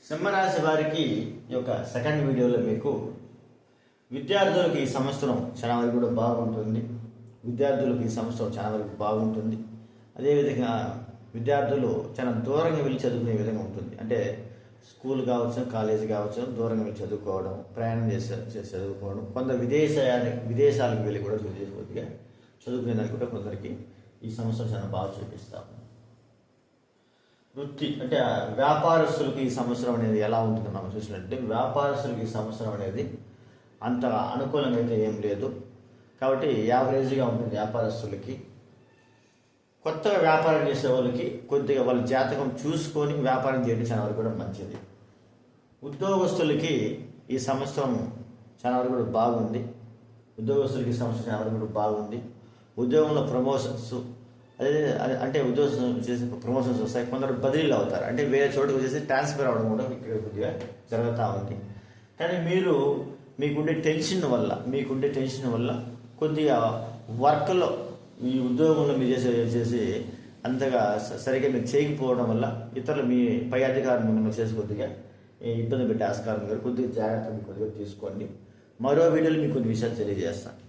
సింహరాశి వారికి ఈ యొక్క సెకండ్ వీడియోలో మీకు విద్యార్థులకు ఈ సంవత్సరం చాలా వరకు కూడా బాగుంటుంది. విద్యార్థులకు ఈ సంవత్సరం చాలా వరకు బాగుంటుంది. అదేవిధంగా విద్యార్థులు చాలా దూరంగా వెళ్ళి చదువుకునే విధంగా ఉంటుంది. అంటే స్కూల్ కావచ్చు, కాలేజీ కావచ్చు, దూరంగా వెళ్ళి చదువుకోవడం, ప్రయాణం చేసి చదువుకోవడం, కొంత విదేశాలకు వెళ్ళి కూడా కొద్దిగా చదువుకునేదానికి కూడా కొందరికి ఈ సంవత్సరం చాలా బాగా చూపిస్తాము. వృత్తి అంటే వ్యాపారస్తులకు ఈ సంవత్సరం అనేది ఎలా ఉంటుందో మనం చూసినట్టే వ్యాపారస్తులకు ఈ సంవత్సరం అనేది అంత అనుకూలంగా అయితే ఏం లేదు. కాబట్టి యావరేజ్గా ఉంటుంది వ్యాపారస్తులకి. కొత్తగా వ్యాపారం చేసే వాళ్ళకి కొద్దిగా వాళ్ళ జాతకం చూసుకొని వ్యాపారం చేయడం చాలా వరకు కూడా మంచిది. ఉద్యోగస్తులకి ఈ సంవత్సరం చాలా వరకు కూడా బాగుంది. ఉద్యోగస్తులకి ఈ సంవత్సరం చాలా వరకు కూడా బాగుంది. ఉద్యోగంలో ప్రమోషన్స్ అంటే ఉద్యోగం చేసే ప్రమోషన్స్ వస్తాయి. కొందరు బదిలీలు అవుతారు, అంటే వేరే చోటుకు వచ్చేసి ట్రాన్స్ఫర్ అవ్వడం కూడా ఇక్కడ కొద్దిగా జరుగుతూ ఉంది. కానీ మీకుండే టెన్షన్ వల్ల కొద్దిగా వర్క్లో ఈ ఉద్యోగంలో మీరు చేసి అంతగా సరిగ్గా మీరు చేయకపోవడం వల్ల ఇతరులు మీ పై అధికారులు మిమ్మల్ని చేసి కొద్దిగా ఇబ్బంది పెట్టే ఆస్కారం కొద్దిగా జాగ్రత్తగా కొద్దిగా తీసుకోండి. మరో వీడియోలో మీకు కొన్ని విషయాలు తెలియజేస్తాను.